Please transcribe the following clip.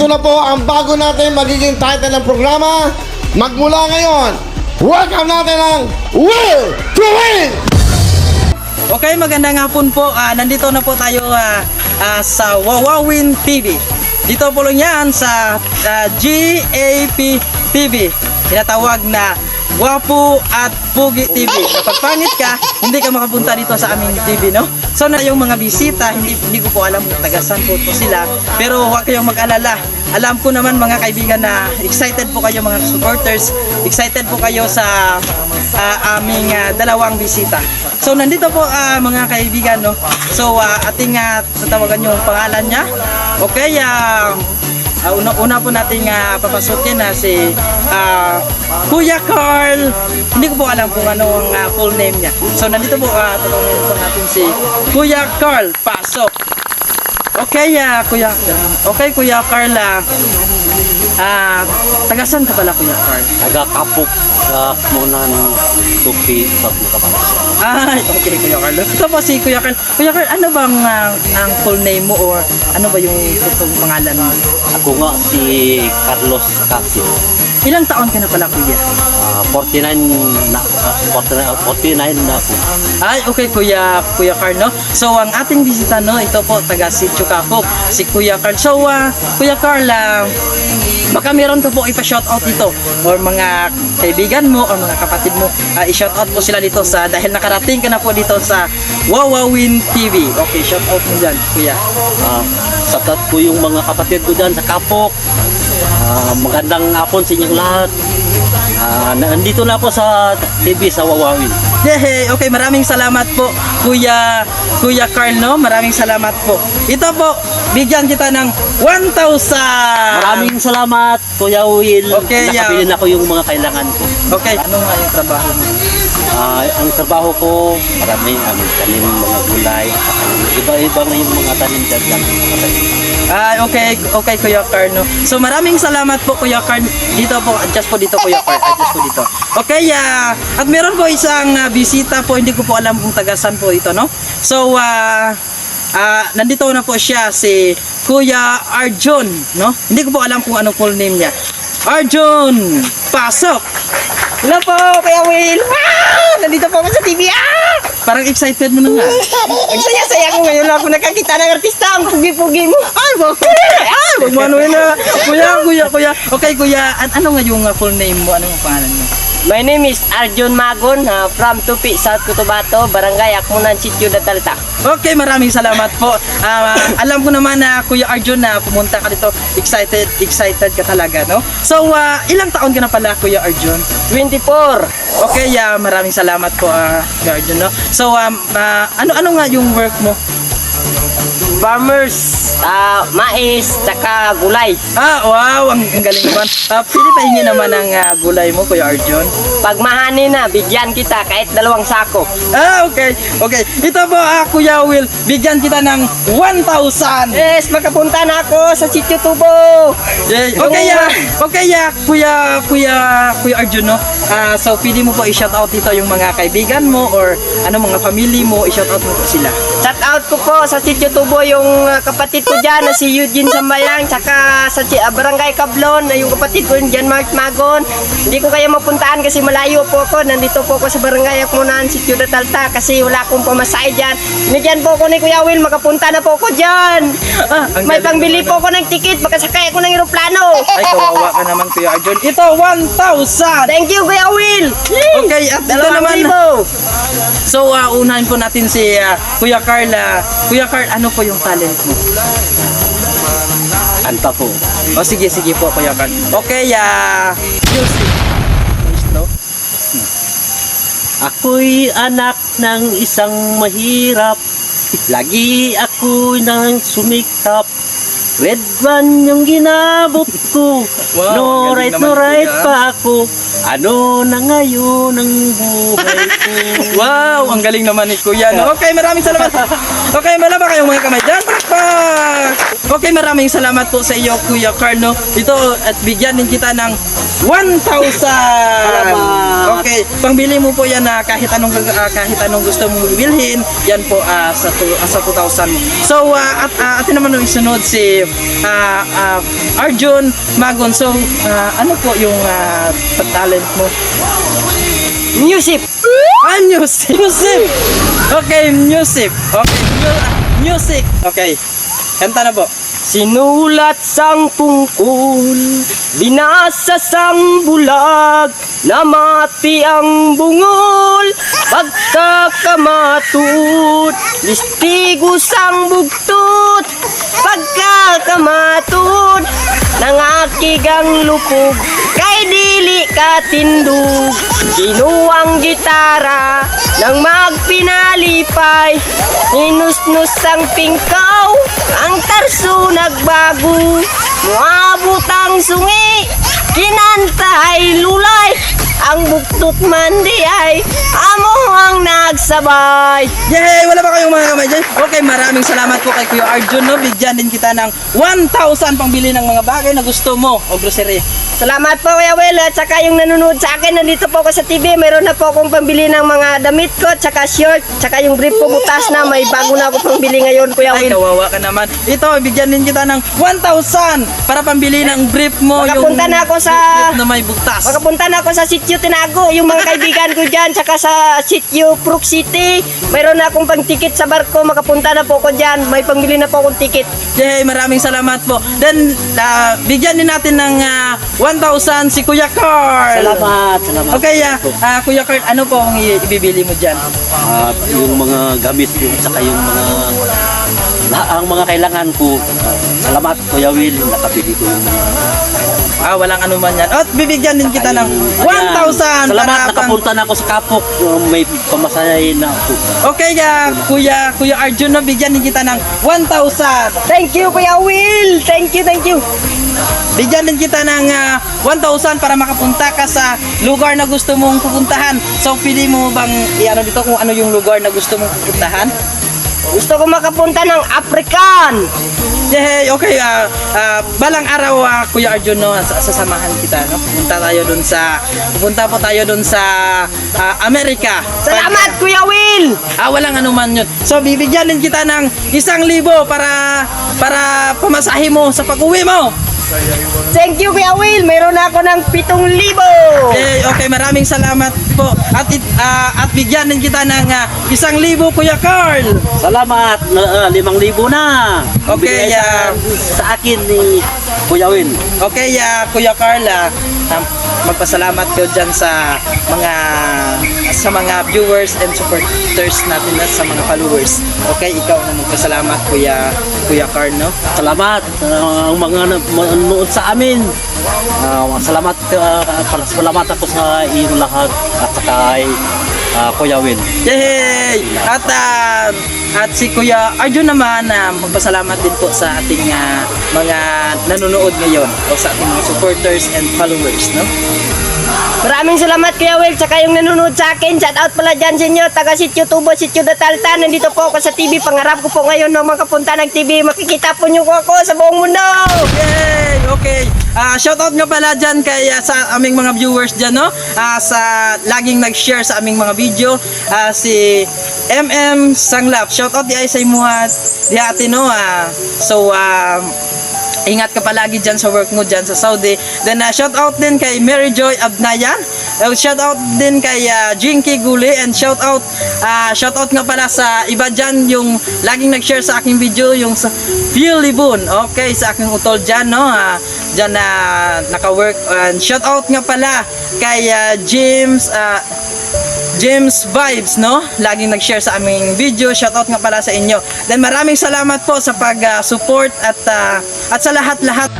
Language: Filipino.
ito na po ang bago natin magiging title ng programa. Magmula ngayon, welcome natin ang Will to Win! Okay, magandang hapon po. Nandito na po tayo sa Wawawin TV. Dito po lang yan sa GAP TV. Tinatawag na Gwapo at Pugi TV. Kapag pangit ka, hindi ka makapunta dito sa aming TV, no? So na yung mga bisita, hindi ko po alam kung tagasan po sila. Pero huwag kayong mag-alala. Alam ko naman mga kaibigan na excited po kayo mga supporters. Excited po kayo sa aming dalawang bisita. So nandito po mga kaibigan, no? So ating tatawagan yung pangalan niya. Okay, una po nating papasukin na si Kuya Carl. Hindi ko po alam kung ano ang full name niya. So nandito po tatanungin po natin si Kuya Carl. Pasok. Okay, Kuya Carl. Tagasan ka pala, Kuya Carl? Taga-Kapok muna ng tupi sa Mutabaras. Ay, okay, Kuya Carl. Ito po si Kuya Carl. Kuya Carl, ano bang ang full name mo or ano ba yung totoong pangalan mo? Ako nga si Carlos Casio. Ilang taon ka na pala, Kuya? 49 na ako. Ay, okay, Kuya Carl, no? So, ang ating bisita, no, ito po, taga Sitio Kapok, si Kuya Carl. So, Kuya Carl, baka meron ka po ipa-shoutout dito or mga kaibigan mo or mga kapatid mo, i-shoutout po sila dito dahil nakarating ka na po dito sa Wawawin TV. Okay, shoutout mo dyan, Kuya. Sakat ko yung mga kapatid ko dyan sa Kapok. Magandang hapon sa inyong lahat. Nandito na ako sa TV sa Wawawin. Yay! Okay, maraming salamat po, Kuya Carl, no? Maraming salamat po. Ito po, bigyan kita ng 1,000! Maraming salamat, Kuya Will. Okay, nakabilin ako yung mga kailangan ko. Okay, ano nga yung trabaho mo? Ang trabaho ko, marami tanim mga gulay. Iba-iba na yung mga tanim dyan. Okay, Kuya Carl, no? So maraming salamat po, Kuya Carl. Dito po, adjust po dito, Kuya Carl. Adjust po dito. Okay, at meron po isang bisita po, hindi ko po alam kung tagasan po ito, no? So, nandito na po siya, si Kuya Arjun, no? Hindi ko po alam kung anong full name niya. Arjun, pasok! Hello po, Kuya Will! Nandito po ako sa TV. Parang excited mo na nga. Ang saya-saya ko ngayon lang ako nakakita ng artista. Ang pugi-pugi mo. Wag mo ano na. Kuya. Okay, Kuya, ano nga yung full name mo? Ano yung pangalan mo? My name is Arjun Magon from Tupi, South Cotabato, Barangay Akmunan, Sitio Datalta. Okay, maraming salamat po. Alam ko naman na Kuya Arjun na pumunta ka dito. Excited ka talaga, no? So, ilang taon ka na pala, Kuya Arjun? 24. Okay, maraming salamat po, Kuya Arjun, no? So, ano nga yung work mo? Farmers, mais, tsaka gulay. Wow, ang galing naman. Pili pahingi naman ang gulay mo, Kuya Arjun. Pag mahani na, bigyan kita kahit 2 sako. Okay. Ito po, Kuya Will, bigyan kita ng 1,000. Yes, makapunta na ako sa Sitio Tubo. Okay, Kuya Arjun, no? So, pili mo po i-shoutout dito yung mga kaibigan mo or mga family mo, i-shoutout mo po sila. Shout out ko po sa Sitio Tubo yung kapatid ko dyan na si Eugene Sambayang, tsaka sa Barangay Cablon na yung kapatid ko dyan, Mark Magon. Hindi ko kaya mapuntaan kasi malayo po ako. Nandito po ako sa Barangay Akmunan, Sitio Datalta kasi wala akong pamasahe dyan. Bigyan po ako ni Kuya Will, makapunta na po ako dyan. May pangbili po ako ng ticket, makasakay ako ng eroplano. Ay, kawawa ka naman, Kuya Arjun. Ito, 1,000! Thank you, Kuya Will. Okay, at ito naman. So, unahin po natin si Kuya Carl. Kuya Carl, ano po yung talent mo? Kanta po. Sige po, Kuya Carl. Okay, music. No? Ako'y anak ng isang mahirap. Lagi ako nang sumikap. Red one yung ginabot ko. Wow, no galing right naman, Kuya. pa ako. Ano na ngayon ang buhay ko? Wow, ang galing naman ni Kuya. No? Okay, maraming salamat. Okay, wala ba kayong mga kamay dyan? Pakpak! Okay, maraming salamat po sa iyo, Kuya Carl. No? Ito, at bigyan din kita ng 1,000. Salamat. Okay, pangbili mo po yan na kahit anong gusto mong bilhin, yan po sa 2,000. So, atin naman nung isunod si Arjun Magon. So, ano po yung talent mo? Music. Music. Okay, music. Okay, music. Okay, kanta na po. Sinulat sang tungkol, binasa sang bulag, namati ang bungol, pagkakamatut, listigo sang bugtut, pagkakamatut, nangakigang lupog, kay dili katindug, ginuang gitara, nang magpinalipay, hinusnus sang pingkaw, ang tarso nagbago, muabot ang sungi, kinanta ay lulay, ang bugtot man di ay amo ang nagsabay. Yay! Wala ba kayong mga kamay dyan? Okay, maraming salamat po kay Kuya Arjun. No? Bigyan din kita ng 1,000 pangbili ng mga bagay na gusto mo o grocery. Salamat po Kuya Will at saka yung nanonood sa akin, nandito po ako sa TV, mayroon na po akong pambili ng mga damit ko, tsaka short, tsaka yung brief ko butas na, may bago na ako pambili ngayon Kuya Ay, Will. kawawa ka naman. Ito, bigyan din kita ng 1,000 para pambili ng brief mo. Makapunta na ako sa... brief na may bugtas. Makapunta na ako sa Sitio Tinago, yung mga kaibigan ko dyan, tsaka sa Sitio Brook City. Mayroon na akong pang-ticket sa barko, makapunta na po ako dyan. May pambili na po akong ticket. Yay, maraming salamat po. Then, bigyan din natin ng 1,000 si Kuya Carl. Salamat. Okay, Kuya Carl, ano po ang ibibili mo dyan? Yung mga gamit ko, saka yung ang mga kailangan ko. Salamat, Kuya Will, nakabili ko yung mga... Walang anuman yan. At bibigyan din kita ng 1,000 Salamat, nakapunta na ako sa Kapok. May pamasahe na ako. Okay, Kuya Arjun, no, bigyan din kita ng 1,000. Thank you Kuya Will! Thank you. Bigyan din kita ng 1,000 para makapunta ka sa lugar na gusto mong pupuntahan. So, pili mo bang i-ano dito kung ano yung lugar na gusto mong pupuntahan? Gusto ko makapunta ng African. Yay! Okay, balang araw, Kuya Arjun, no, sasamahan kita. No? Pupunta po tayo doon sa Amerika. Salamat Kuya Will! Walang anuman yun. So, bibigyan din kita ng 1,000 para pamasahe mo sa pag-uwi mo. Thank you Kuya Will! Mayroon na ako ng 7,000. Okay, maraming salamat po. At bigyan din kita ng 1,000, Kuya Carl. Salamat, 5,000 na. Okay, Bigay sa akin ni Kuya Will. Okay, Kuya Carl, magpasalamat ko dyan sa mga viewers and supporters natin at sa mga followers. Okay, ikaw na magpasalamat, Kuya Carl, no? Salamat ang mga nanonood sa amin. Salamat ako sa iyong lahat at saka kay Kuya Will. Yay! At si Kuya Arjun naman, magpasalamat din po sa ating mga nanonood ngayon o sa ating mga supporters and followers, no? Maraming salamat Kuya Will, tsaka yung nanonood sa akin. Shout out pala dyan sa inyo, taga Sitio Tubo, Sitio Datalta. Nandito po ako sa TV, pangarap ko po ngayon na makapunta ng TV. Makikita po niyo ako sa buong mundo. Yay! Okay. Shoutout nga pala dyan sa aming mga viewers dyan, no? Sa laging nag-share sa aming mga video. Si MM Sanglap. Shoutout di ay sa imuha di ate, no? Ingat ka palagi dyan sa work mo dyan sa Saudi. Then shout out din kay Mary Joy Abnayan. Shout out din kay Jinky Guli. And shout out nga pala sa iba dyan yung laging nag-share sa aking video, yung sa Phil Libun. Okay, sa aking utol dyan, no? Dyan na naka-work. And shout out nga pala kay James Vibes, no? Laging nag-share sa aming video. Shoutout nga pala sa inyo. Then maraming salamat po sa pag-support at sa lahat-lahat.